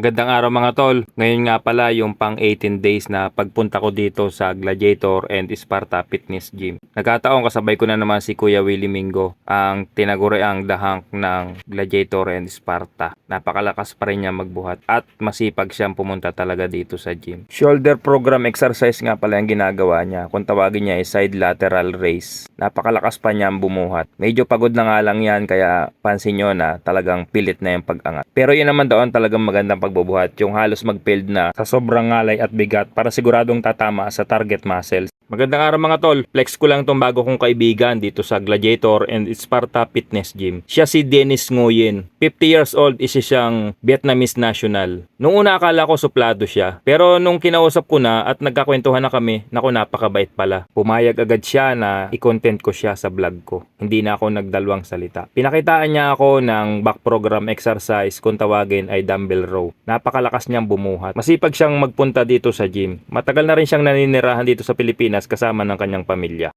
Magandang araw mga tol. Ngayon nga pala yung pang 18 days na pagpunta ko dito sa Gladiator and Sparta Fitness Gym. Nagkataon kasabay ko na naman si Kuya Willie Mingo, ang tinaguriang dahang ng Gladiator and Sparta. Napakalakas pa rin niya magbuhat at masipag siyang pumunta talaga dito sa gym. Shoulder program exercise nga pala yung ginagawa niya. Kung tawagin niya ay side lateral raise. Napakalakas pa niya bumuhat. Medyo pagod na nga lang yan kaya pansin nyo na talagang pilit na yung pag-angat. Pero yun naman doon talagang magandang pagbubuhat, yung halos mag-failed na sa sobrang ngalay at bigat para siguradong tatama sa target muscles. Magandang araw mga tol, flex ko lang tong bago kong kaibigan dito sa Gladiator and Sparta Fitness Gym. Siya si Dennis Nguyen. 50 years old, isa siyang Vietnamese national. Nung una akala ko suplado siya, pero nung kinausap ko na at nagkakwentuhan na kami, naku napakabait pala. Pumayag agad siya na i-content ko siya sa vlog ko. Hindi na ako nagdalawang salita. Pinakitaan niya ako ng back program exercise, kung tawagin ay dumbbell row. Napakalakas niyang bumuhat. Masipag siyang magpunta dito sa gym. Matagal na rin siyang naninirahan dito sa Pilipinas kasama ng kanyang pamilya.